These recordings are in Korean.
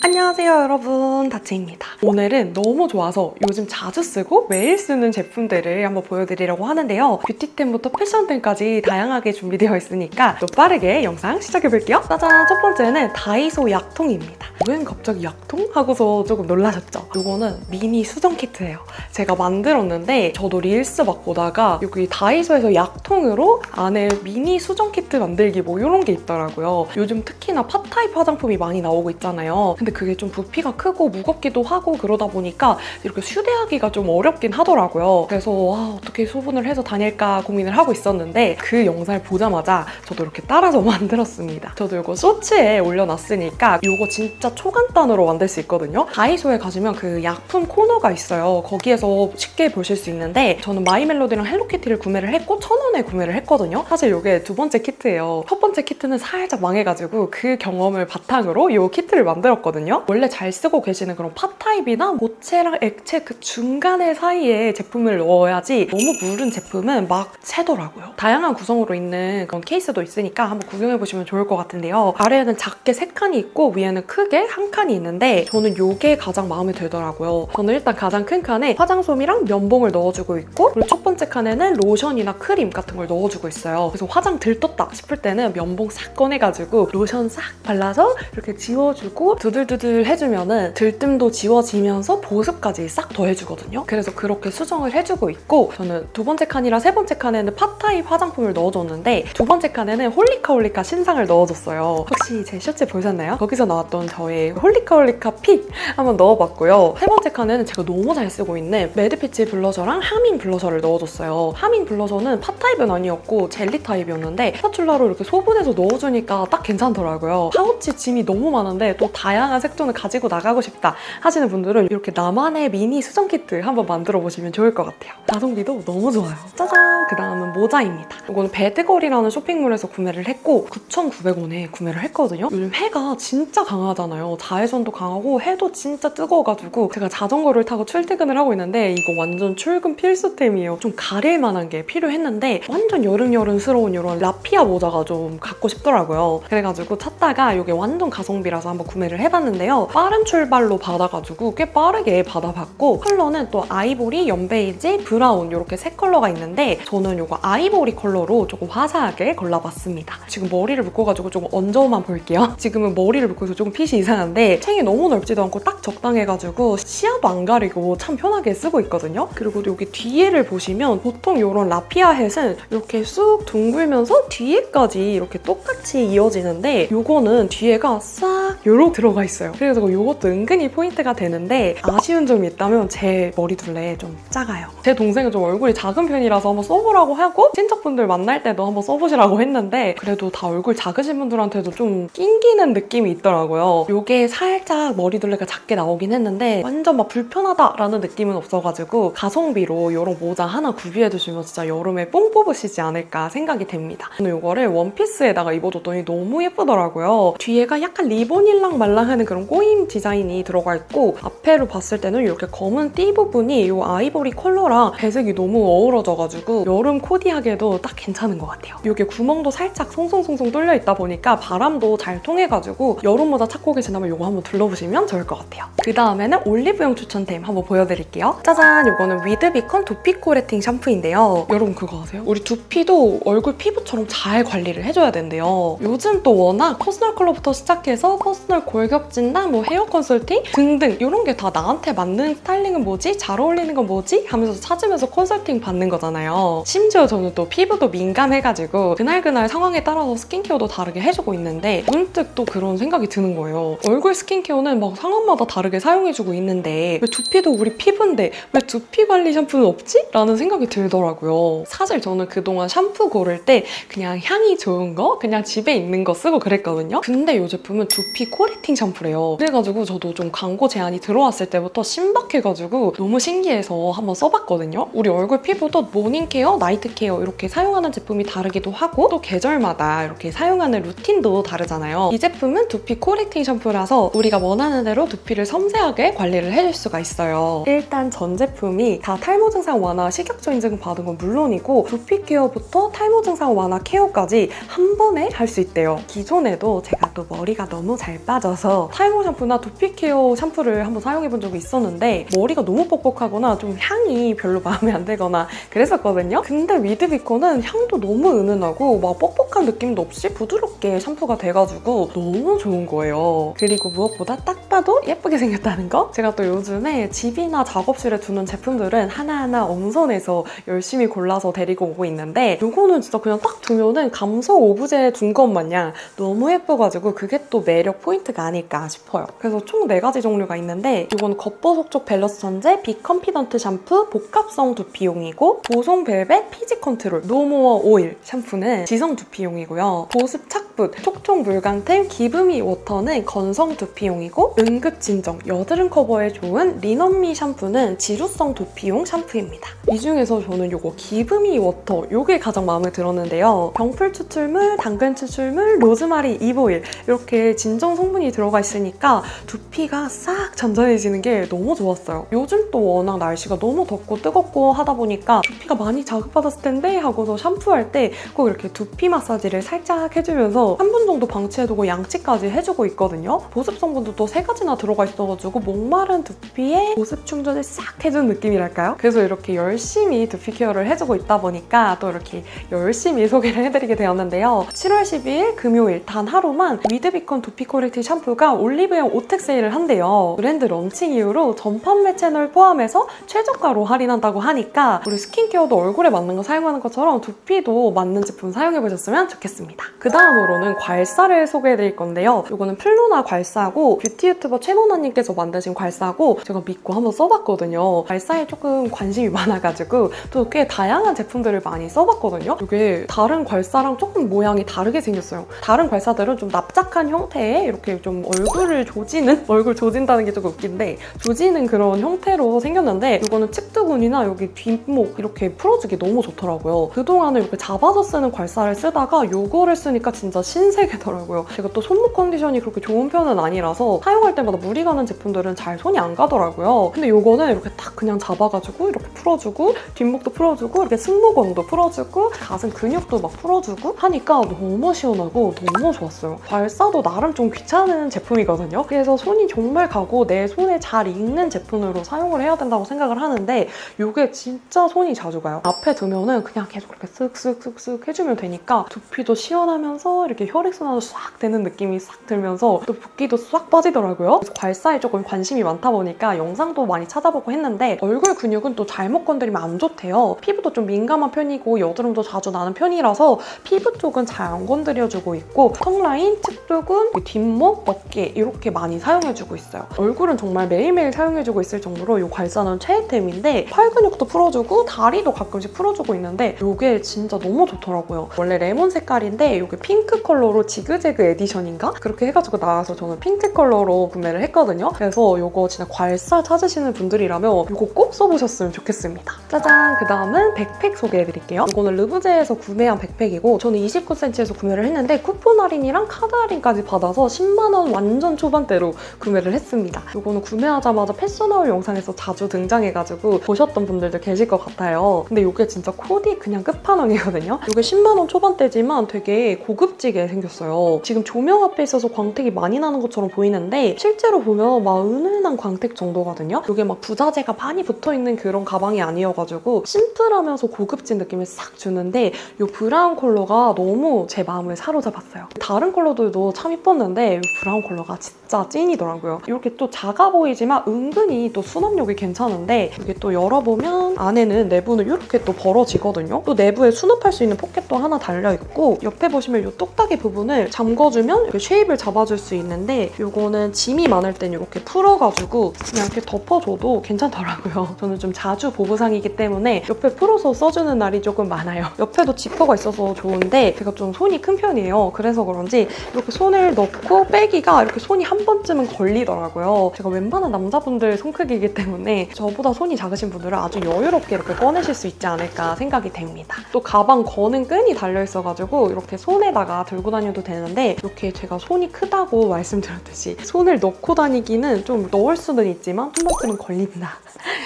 안녕하세요 여러분, 다채입니다. 오늘은 너무 좋아서 요즘 자주 쓰고 매일 쓰는 제품들을 한번 보여드리려고 하는데요. 뷰티템부터 패션템까지 다양하게 준비되어 있으니까 또 빠르게 영상 시작해볼게요. 짜잔! 첫 번째는 다이소 약통입니다. 웬 갑자기 약통? 하고서 조금 놀라셨죠? 이거는 미니 수정 키트예요. 제가 만들었는데 저도 릴스 막 보다가 여기 다이소에서 약통으로 안에 미니 수정 키트 만들기 뭐 이런 게 있더라고요. 요즘 특히나 팟타입 화장품이 많이 나오고 있잖아요. 근데 그게 좀 부피가 크고 무겁기도 하고 그러다 보니까 이렇게 휴대하기가 좀 어렵긴 하더라고요. 그래서 어떻게 소분을 해서 다닐까 고민을 하고 있었는데 그 영상을 보자마자 저도 이렇게 따라서 만들었습니다. 저도 이거 쇼츠에 올려놨으니까 이거 진짜 초간단으로 만들 수 있거든요. 다이소에 가시면 그 약품 코너가 있어요. 거기에서 쉽게 보실 수 있는데 저는 마이멜로디랑 헬로키티를 구매를 했고 1,000원에 구매를 했거든요. 사실 이게 두 번째 키트예요. 첫 번째 키트는 살짝 망해가지고 그 경험을 바탕으로 이 키트를 만들었거든요. 원래 잘 쓰고 계시는 그런 팟타입이나 모체랑 액체 그 중간에 사이에 제품을 넣어야지 너무 무른 제품은 막 새더라고요. 다양한 구성으로 있는 그런 케이스도 있으니까 한번 구경해보시면 좋을 것 같은데요. 아래에는 작게 3칸이 있고 위에는 크게 1칸이 있는데 저는 이게 가장 마음에 들더라고요. 저는 일단 가장 큰 칸에 화장솜이랑 면봉을 넣어주고 있고 그리고 첫 번째 칸에는 로션이나 크림 같은 걸 넣어주고 있어요. 그래서 화장 들떴다 싶을 때는 면봉 싹 꺼내가지고 로션 싹 발라서 이렇게 지워주고 두들두들 해주면은 들뜸도 지워지면서 보습까지 싹 더해주거든요. 그래서 그렇게 수정을 해주고 있고 저는 두 번째 칸이랑 세 번째 칸에는 팟타입 화장품을 넣어줬는데 두 번째 칸에는 홀리카홀리카 신상을 넣어줬어요. 혹시 제 쇼츠 보셨나요? 거기서 나왔던 저의 홀리카홀리카 픽 한번 넣어봤고요. 세 번째 칸에는 제가 너무 잘 쓰고 있는 매드피치 블러셔랑 하밍 블러셔를 넣어줬어요. 하밍 블러셔는 팟타입은 아니었고 젤리 타입이었는데 스파츌라로 이렇게 소분해서 넣어주니까 딱 괜찮더라고요. 파우치 짐이 너무 많은데 또 다양한 색종을 가지고 나가고 싶다 하시는 분들은 이렇게 나만의 미니 수정 키트 한번 만들어 보시면 좋을 것 같아요. 가성비도 너무 좋아요. 짜잔! 그 다음은 모자입니다. 이거는 배드걸이라는 쇼핑몰에서 구매를 했고 9,900원에 구매를 했거든요. 요즘 해가 진짜 강하잖아요. 자외선도 강하고 해도 진짜 뜨거워가지고 제가 자전거를 타고 출퇴근을 하고 있는데 이거 완전 출근 필수템이에요. 좀 가릴 만한 게 필요했는데 완전 여름여름스러운 이런 라피아 모자가 좀 갖고 싶더라고요. 그래가지고 찾다가 이게 완전 가성비라서 한번 구매를 해봤는데요. 빠른 출발로 받아가지고 꽤 빠르게 받아봤고 컬러는 또 아이보리, 연베이지, 브라운 이렇게 세 컬러가 있는데 저는 이거 아이보리 컬러로 조금 화사하게 골라봤습니다. 지금 머리를 묶어가지고 조금 얹어만 볼게요. 지금은 머리를 묶어서 조금 핏이 이상한데 챙이 너무 넓지도 않고 딱 적당해가지고 시야도 안 가리고 참 편하게 쓰고 있거든요. 그리고 여기 뒤에를 보시면 보통 이런 라피아 햇은 이렇게 쑥 둥글면서 뒤에까지 이렇게 똑같이 이어지는데 이거는 뒤에가 싹 요렇게 들어가 있어요. 그래서 이것도 은근히 포인트가 되는데 아쉬운 점이 있다면 제 머리둘레 좀 작아요. 제 동생은 좀 얼굴이 작은 편이라서 한번 써보라고 하고 친척분들 만날 때도 한번 써보시라고 했는데 그래도 다 얼굴 작으신 분들한테도 좀 낑기는 느낌이 있더라고요. 이게 살짝 머리둘레가 작게 나오긴 했는데 완전 막 불편하다라는 느낌은 없어가지고 가성비로 이런 모자 하나 구비해두시면 진짜 여름에 뽕 뽑으시지 않을까 생각이 됩니다. 저는 이거를 원피스에다가 입어줬더니 너무 예쁘더라고요. 뒤에가 약간 리본일랑 말랑하는 그런 꼬임 디자인이 들어가 있고 앞에로 봤을 때는 이렇게 검은 띠 부분이 이 아이보리 컬러랑 배색이 너무 어우러져가지고 여름 코디하기에도 딱 괜찮은 것 같아요. 이게 구멍도 살짝 송송송송 뚫려 있다 보니까 바람도 잘 통해가지고 여름 모자 찾고 계신다면 이거 한번 둘러보시면 좋을 것 같아요. 그 다음에는 올리브영 추천템 한번 보여드릴게요. 짜잔! 이거는 위드비컨 두피 코레팅 샴푸인데요. 여러분 그거 아세요? 우리 두피도 얼굴 피부처럼 잘 관리를 해줘야 된대요. 요즘 또 워낙 퍼스널 컬러부터 시작해서 퍼스널 골격 진단, 뭐 헤어 컨설팅 등등 이런 게 다 나한테 맞는 스타일링은 뭐지? 잘 어울리는 건 뭐지? 하면서 찾으면서 컨설팅 받는 거잖아요. 심지어 저는 또 피부도 민감해가지고 그날그날 상황에 따라서 스킨케어도 다르게 해주고 있는데 문득 또 그런 생각이 드는 거예요. 얼굴 스킨케어는 막 상황마다 다르게 사용해주고 있는데 왜 두피도 우리 피부인데 왜 두피 관리 샴푸는 없지? 라는 생각이 들더라고요. 사실 저는 그동안 샴푸 고를 때 그냥 향이 좋은 거? 그냥 집에 있는 거 쓰고 그랬거든요. 근데 이 제품은 두피 코레팅 샴푸래요. 그래가지고 저도 좀 광고 제안이 들어왔을 때부터 신박해가지고 너무 신기해서 한번 써봤거든요. 우리 얼굴 피부도 모닝케어, 나이트케어 이렇게 사용하는 제품이 다르기도 하고 또 계절마다 이렇게 사용하는 루틴도 다르잖아요. 이 제품은 두피 코레팅 샴푸라서 우리가 원하는 대로 두피를 섬세하게 관리를 해줄 수가 있어요. 일단 전 제품이 다 탈모 증상 완화 식약처 인증 받은 건 물론이고 두피 케어부터 탈모 증상 완화 케어까지 한 번에 할 수 있대요. 기존에도 제가 또 머리가 너무 잘 빠져서 타이머 샴푸나 두피 케어 샴푸를 한번 사용해본 적이 있었는데 머리가 너무 뻑뻑하거나 좀 향이 별로 마음에 안 들거나 그랬었거든요. 근데 위드비코는 향도 너무 은은하고 막 뻑뻑한 느낌도 없이 부드럽게 샴푸가 돼가지고 너무 좋은 거예요. 그리고 무엇보다 딱 봐도 예쁘게 생겼다는 거? 제가 또 요즘에 집이나 작업실에 두는 제품들은 하나하나 엄선해서 열심히 골라서 데리고 오고 있는데 이거는 진짜 그냥 딱 두면은 감성 오브제에 둔 것 마냥 너무 예뻐가지고 그게 또 매력 포인트가 아닐까 싶어요. 그래서 총 4가지 종류가 있는데 이건 겉보속촉 밸런스 전제 비컨피던트 샴푸 복합성 두피용이고 보송 벨벳 피지 컨트롤 노모어 오일 샴푸는 지성 두피용이고요. 보습 착붙 촉촉 물광템 기브미 워터는 건성 두피용이고 응급 진정 여드름 커버에 좋은 리넌미 샴푸는 지루성 두피용 샴푸입니다. 이 중에서 저는 이거 기브미 워터 이게 가장 마음에 들었는데요. 병풀 추출물, 당근 추출물, 로즈마리 잎오일 이렇게 진정 성분이 들어가 있으니까 두피가 싹 잔잔해지는 게 너무 좋았어요. 요즘 또 워낙 날씨가 너무 덥고 뜨겁고 하다 보니까 두피가 많이 자극받았을 텐데 하고서 샴푸할 때 꼭 이렇게 두피 마사지를 살짝 해주면서 3분 정도 방치해두고 양치까지 해주고 있거든요. 보습 성분도 또 3가지나 들어가 있어가지고 목마른 두피에 보습 충전을 싹 해주는 느낌이랄까요? 그래서 이렇게 열심히 두피 케어를 해주고 있다 보니까 또 이렇게 열심히 소개를 해드리게 되었는데요. 7월 12일 금요일 단 하루만 위드비컨 두피 코렉팅 샴푸가 올리브영 오택 세일을 한대요. 브랜드 런칭 이후로 전 판매 채널 포함해서 최저가로 할인한다고 하니까 우리 스킨케어도 얼굴에 맞는 거 사용하는 것처럼 두피도 맞는 제품 사용해보셨으면 좋겠습니다. 그 다음으로는 괄사를 소개해드릴 건데요. 이거는 플루나 괄사고 뷰티 유튜버 최모나님께서 만드신 괄사고 제가 믿고 한번 써봤거든요. 괄사에 조금 관심이 많아가지고 또 꽤 다양한 제품들을 많이 써봤거든요. 이게 다른 괄사랑 조금 모양이 다르게 생겼어요. 다른 괄사들은 좀 납작한 형태의 이렇게 좀 얼굴을 조지는? 얼굴 조진다는 게 조금 웃긴데 조지는 그런 형태로 생겼는데 이거는 측두근이나 여기 뒷목 이렇게 풀어주기 너무 좋더라고요. 그동안은 이렇게 잡아서 쓰는 괄사를 쓰다가 이거를 쓰니까 진짜 신세계더라고요. 제가 또 손목 컨디션이 그렇게 좋은 편은 아니라서 사용할 때마다 무리 가는 제품들은 잘 손이 안 가더라고요. 근데 이거는 이렇게 딱 그냥 잡아가지고 이렇게 풀어주고 뒷목도 풀어주고 이렇게 승모근도 풀어주고 가슴 근육도 막 풀어주고 하니까 너무 시원하고 너무 좋았어요. 괄사도 나름 좀 귀찮은 제품이거든요. 그래서 손이 정말 가고 내 손에 잘 익는 제품으로 사용을 해야 된다고 생각을 하는데 이게 진짜 손이 자주 가요. 앞에 두면은 그냥 계속 이렇게 쓱쓱쓱쓱 해주면 되니까 두피도 시원하면서 이렇게 혈액순환도 싹 되는 느낌이 싹 들면서 또 붓기도 싹 빠지더라고요. 그래서 괄사에 조금 관심이 많다 보니까 영상도 많이 찾아보고 했는데 얼굴 근육은 또 잘못 건드리면 안 좋대요. 피부도 좀 민감한 편이고 여드름도 자주 나는 편이라서 피부 쪽은 잘 안 건드려주고 있고 턱라인, 측두근, 뒷목, 어깨 이렇게 많이 사용해주고 있어요. 얼굴은 정말 매일매일 사용해주고 있을 정도로 이 괄사는 최애템인데 팔 근육도 풀어주고 다리도 가끔씩 풀어주고 있는데 이게 진짜 너무 좋더라고요. 원래 레몬 색깔인데 이게 핑크 컬러로 지그재그 에디션인가? 그렇게 해가지고 나와서 저는 핑크 컬러로 구매를 했거든요. 그래서 이거 진짜 괄사 찾으시는 분들이라면 이거 꼭 써보셨으면 좋겠습니다. 짜잔! 그 다음은 백팩 소개해드릴게요. 이거는 르브제에서 구매한 백팩이고 저는 29cm에서 구매를 했는데 쿠폰 할인이랑 카드 할인까지 받아서 10만 원 완전 초반대로 구매를 했습니다. 이거는 구매하자마자 패션하울 영상에서 자주 등장해가지고 보셨던 분들도 계실 것 같아요. 근데 이게 진짜 코디 그냥 끝판왕이거든요. 이게 10만 원 초반대지만 되게 고급지게 생겼어요. 지금 조명 앞에 있어서 광택이 많이 나는 것처럼 보이는데 실제로 보면 막 은은한 광택 정도거든요. 이게 막 부자재가 많이 붙어있는 그런 가방이 아니어가지고 심플하면서 고급진 느낌을 싹 주는데 이 브라운 컬러가 너무 제 마음을 사로잡았어요. 다른 컬러들도 참 이뻤는데 이 브라운 컬러가 진짜 찐이더라고요. 이렇게 또 작아 보이지만 은근히 또 수납력이 괜찮은데 이게 또 열어보면 안에는 내부는 이렇게 또 벌어지거든요. 또 내부에 수납할 수 있는 포켓도 하나 달려있고 옆에 보시면 이 똑딱이 부분을 잠궈주면 이렇게 쉐입을 잡아줄 수 있는데 이거는 짐이 많을 땐 이렇게 풀어가지고 그냥 이렇게 덮어줘도 괜찮더라고요. 저는 좀 자주 보부상이기 때문에 옆에 풀어서 써주는 날이 조금 많아요. 옆에도 지퍼가 있어서 좋은데 제가 좀 손이 큰 편이에요. 그래서 그런지 이렇게 손을 넣고 빼기가 이렇게 손이 한 번쯤은 걸리더라고요. 제가 웬만한 남자분들 손 크기이기 때문에 저보다 손이 작으신 분들은 아주 여유롭게 이렇게 꺼내실 수 있지 않을까 생각이 됩니다. 또 가방 거는 끈이 달려있어가지고 이렇게 손에다가 들고 다녀도 되는데 이렇게 제가 손이 크다고 말씀드렸듯이 손을 넣고 다니기는 좀 넣을 수는 있지만 한 번쯤은 걸린다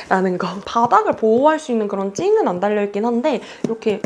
라는 거. 바닥을 보호할 수 있는 그런 찡은 안 달려있긴 한데 이렇게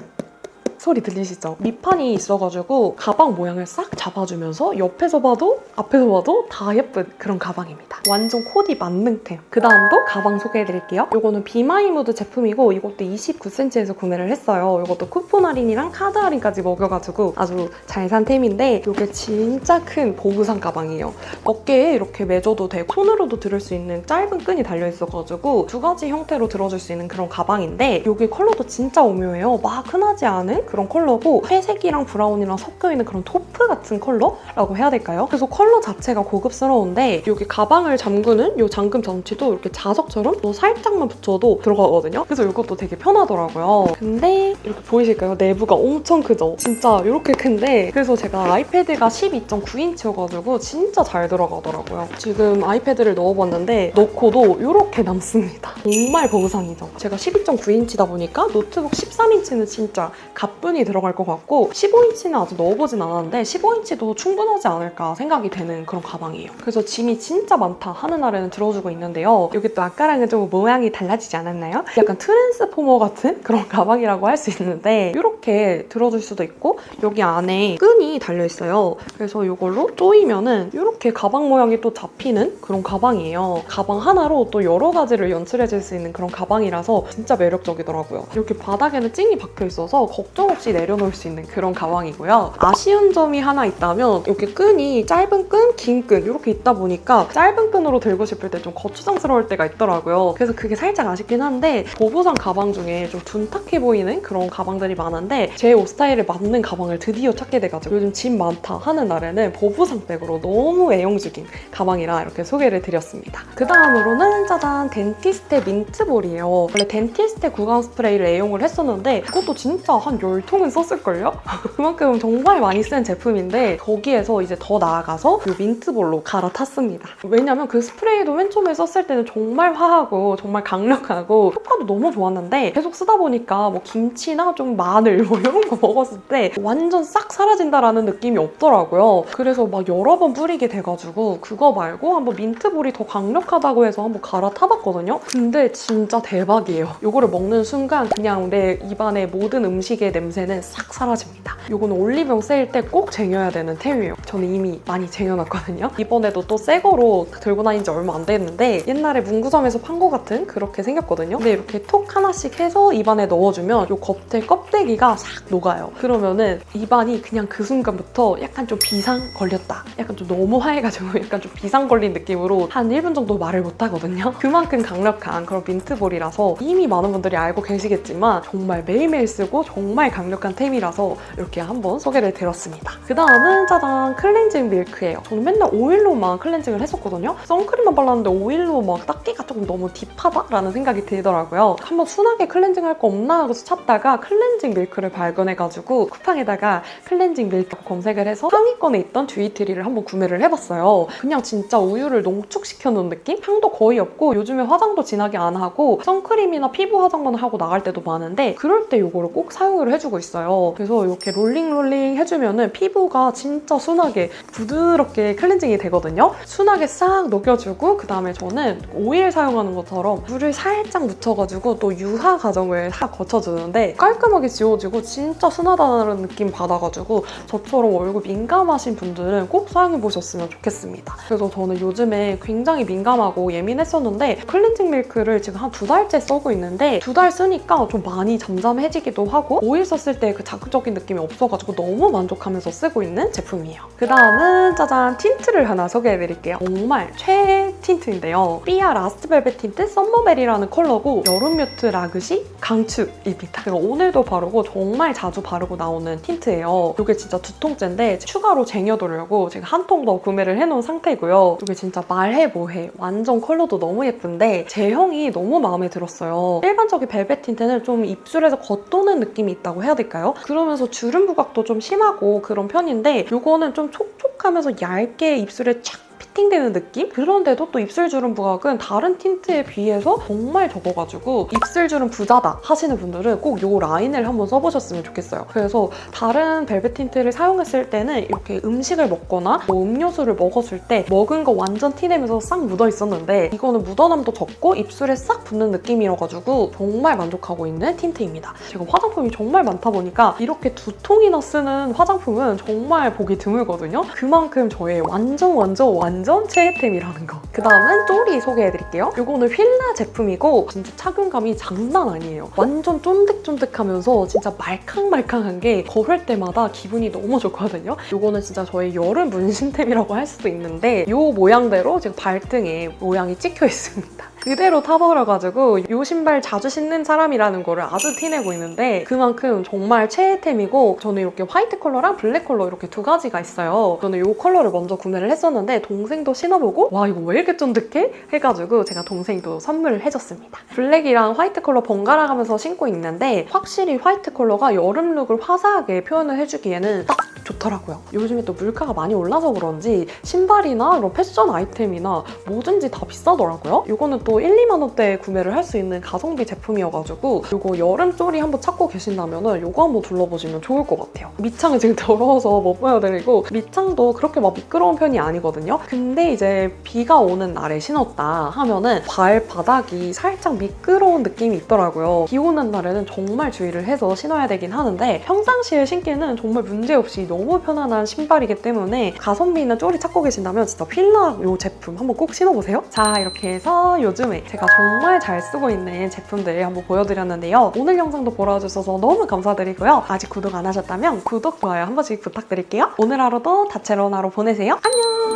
소리 들리시죠? 밑판이 있어가지고 가방 모양을 싹 잡아주면서 옆에서 봐도 앞에서 봐도 다 예쁜 그런 가방입니다. 완전 코디 만능템. 그 다음도 가방 소개해드릴게요. 이거는 비마이무드 제품이고 이것도 29cm에서 구매를 했어요. 이것도 쿠폰 할인이랑 카드 할인까지 먹여가지고 아주 잘 산 템인데 이게 진짜 큰 보부상 가방이에요. 어깨에 이렇게 매줘도 되고 손으로도 들을 수 있는 짧은 끈이 달려있어가지고 두 가지 형태로 들어줄 수 있는 그런 가방인데 여기 컬러도 진짜 오묘해요. 막 흔하지 않은 그런 컬러고 회색이랑 브라운이랑 섞여있는 그런 토프 같은 컬러라고 해야 될까요? 그래서 컬러 자체가 고급스러운데 여기 가방을 잠그는 이 잠금 장치도 이렇게 자석처럼 또 살짝만 붙여도 들어가거든요. 그래서 이것도 되게 편하더라고요. 근데 이렇게 보이실까요? 내부가 엄청 크죠? 진짜 이렇게 큰데 그래서 제가 아이패드가 12.9인치여가지고 진짜 잘 들어가더라고요. 지금 아이패드를 넣어봤는데 넣고도 이렇게 남습니다. 정말 보부상이죠. 제가 12.9인치다 보니까 노트북 13인치는 진짜 가뿐히 들어갈 것 같고 15인치는 아직 넣어보진 않았는데 15인치도 충분하지 않을까 생각이 되는 그런 가방이에요. 그래서 짐이 진짜 많다 하는 날에는 들어주고 있는데요. 여기 또 아까랑은 좀 모양이 달라지지 않았나요? 약간 트랜스포머 같은 그런 가방이라고 할 수 있는데 이렇게 들어줄 수도 있고 여기 안에 끈이 달려있어요. 그래서 이걸로 조이면은 이렇게 가방 모양이 또 잡히는 그런 가방이에요. 가방 하나로 또 여러 가지를 연출해줄 수 있는 그런 가방이라서 진짜 매력적이더라고요. 이렇게 바닥에는 찡이 박혀있어서 걱정 없이 내려놓을 수 있는 그런 가방이고요. 아쉬운 점이 하나 있다면 이렇게 끈이 짧은 끈, 긴 끈 이렇게 있다 보니까 짧은 끈으로 들고 싶을 때 좀 거추장스러울 때가 있더라고요. 그래서 그게 살짝 아쉽긴 한데 보부상 가방 중에 좀 둔탁해 보이는 그런 가방들이 많은데 제 옷 스타일에 맞는 가방을 드디어 찾게 돼가지고 요즘 짐 많다 하는 날에는 보부상 백으로 너무 애용적인 가방이라 이렇게 소개를 드렸습니다. 그 다음으로는 짜잔! 덴티스테 민트볼이에요. 원래 덴티스테 구강 스프레이를 애용을 했었는데 그것도 진짜 한 10통은 썼을걸요? 그만큼 정말 많이 쓴 제품인데 거기에서 이제 더 나아가서 이 민트볼로 갈아탔습니다. 왜냐면 그 스프레이도 맨 처음에 썼을 때는 정말 화하고 정말 강력하고 효과도 너무 좋았는데 계속 쓰다 보니까 뭐 김치나 좀 마늘 뭐 이런 거 먹었을 때 완전 싹 사라진다라는 느낌이 없더라고요. 그래서 막 여러 번 뿌리게 돼가지고 그거 말고 한번 민트볼이 더 강력하다고 해서 한번 갈아타봤거든요. 근데 진짜 대박이에요. 이거를 먹는 순간 그냥 내 입안의 모든 음식의 냄새는 싹 사라집니다. 이거는 올리브영 세일 때 꼭 쟁여야 되는 템이에요. 저는 이미 많이 쟁여놨거든요. 이번에도 또 새 거로 들고 다닌 지 얼마 안 됐는데 옛날에 문구점에서 판 거 같은 그렇게 생겼거든요. 근데 이렇게 톡 하나씩 해서 입안에 넣어주면 이 겉에 껍데기가 싹 녹아요. 그러면은 입안이 그냥 그 순간부터 약간 좀 비상 걸렸다. 약간 좀 너무 화해가지고 약간 좀 비상 걸린 느낌으로 한 1분 정도 말을 못 하거든요. 그만큼 강력한 그런 민트볼이라서 이미 많은 분들이 알고 계시겠지만 정말 매일매일 쓰고 정말 강력한 템이라서 이렇게 한번 소개를 드렸습니다. 그 다음은 짜잔! 클렌징 밀크예요. 저는 맨날 오일로만 클렌징을 했었거든요. 선크림만 발랐는데 오일로 막 닦기가 조금 너무 딥하다라는 생각이 들더라고요. 한번 순하게 클렌징 할 거 없나 하고 찾다가 클렌징 밀크를 발견해가지고 쿠팡에다가 클렌징 밀크 검색을 해서 상위권에 있던 듀이트리를 한번 구매를 해봤어요. 그냥 진짜 우유를 농축시켜 놓은 느낌? 향도 거의 없고 요즘에 화장도 진하게 안 하고 선크림이나 피부 화장만 하고 나갈 때도 많은데 그럴 때 이거를 꼭 사용을 해주고 있어요. 그래서 이렇게 롤링 해주면은 피부가 진짜 순하게 부드럽게 클렌징이 되거든요. 순하게 싹 녹여주고 그 다음에 저는 오일 사용하는 것처럼 물을 살짝 묻혀가지고 또 유화 과정을 싹 거쳐주는데 깔끔하게 지워지고 진짜 순하다는 느낌 받아가지고 저처럼 얼굴 민감하신 분들은 꼭 사용해보셨으면 좋겠습니다. 그래서 저는 요즘에 굉장히 민감하고 예민했었는데 클렌징 밀크를 지금 한 2달째 쓰고 있는데 2달 쓰니까 좀 많이 잠잠해지기도 하고 오일 썼을 때 그 자극적인 느낌이 없어가지고 너무 만족하면서 쓰고 있는 제품이에요. 그 다음은 짜잔! 틴트를 하나 소개해드릴게요. 정말 최애 틴트인데요. 삐아 라스트벨벳 틴트 썸머베리라는 컬러고 여름 뮤트 라그시 강추입니다. 제가 오늘도 바르고 정말 자주 바르고 나오는 틴트예요. 이게 진짜 2통째인데 추가로 쟁여두려고 제가 한 통 더 구매를 해놓은 상태고요. 이게 진짜 말해 뭐해 완전 컬러도 너무 예쁜데 제형이 너무 마음에 들었어요. 일반적인 벨벳 틴트는 좀 입술에서 겉도는 느낌이 있다고 해야 될까요? 그러면서 주름 부각도 좀 심하고 그런 편인데 이거는 좀 촉촉하면서 얇게 입술에 착 피팅되는 느낌? 그런데도 또 입술주름 부각은 다른 틴트에 비해서 정말 적어가지고 입술주름 부자다 하시는 분들은 꼭 이 라인을 한번 써보셨으면 좋겠어요. 그래서 다른 벨벳 틴트를 사용했을 때는 이렇게 음식을 먹거나 뭐 음료수를 먹었을 때 먹은 거 완전 티내면서 싹 묻어 있었는데 이거는 묻어남도 적고 입술에 싹 붙는 느낌이라가지고 정말 만족하고 있는 틴트입니다. 제가 화장품이 정말 많다 보니까 이렇게 2통이나 쓰는 화장품은 정말 보기 드물거든요. 그만큼 저의 완전 최애템이라는 거. 그 다음은 쪼리 소개해드릴게요. 이거는 휠라 제품이고 진짜 착용감이 장난 아니에요. 완전 쫀득쫀득하면서 진짜 말캉말캉한 게 걸을 때마다 기분이 너무 좋거든요. 이거는 진짜 저의 여름 문신템이라고 할 수도 있는데 이 모양대로 지금 발등에 모양이 찍혀 있습니다. 그대로 타버려가지고 이 신발 자주 신는 사람이라는 거를 아주 티내고 있는데 그만큼 정말 최애템이고 저는 이렇게 화이트 컬러랑 블랙 컬러 이렇게 두 가지가 있어요. 저는 이 컬러를 먼저 구매를 했었는데 동생도 신어보고 와 이거 왜 이렇게 쫀득해? 해가지고 제가 동생도 선물을 해줬습니다. 블랙이랑 화이트 컬러 번갈아 가면서 신고 있는데 확실히 화이트 컬러가 여름 룩을 화사하게 표현을 해주기에는 딱 좋더라고요. 요즘에 또 물가가 많이 올라서 그런지 신발이나 이런 패션 아이템이나 뭐든지 다 비싸더라고요. 이거는 또 1, 2만 원대에 구매를 할 수 있는 가성비 제품이어가지고 이거 여름 쪼리 한번 찾고 계신다면 이거 한번 둘러보시면 좋을 것 같아요. 밑창은 지금 더러워서 못 보여드리고 밑창도 그렇게 막 미끄러운 편이 아니거든요. 근데 이제 비가 오는 날에 신었다 하면은 발바닥이 살짝 미끄러운 느낌이 있더라고요. 비 오는 날에는 정말 주의를 해서 신어야 되긴 하는데 평상시에 신기는 정말 문제없이 너무 편안한 신발이기 때문에 가성비 있는 쪼리 찾고 계신다면 진짜 휠라 이 제품 한번 꼭 신어보세요. 자, 이렇게 해서 요즘에 제가 정말 잘 쓰고 있는 제품들 한번 보여드렸는데요. 오늘 영상도 보러 와주셔서 너무 감사드리고요. 아직 구독 안 하셨다면 구독, 좋아요 한 번씩 부탁드릴게요. 오늘 하루도 다채로운 하루 보내세요. 안녕!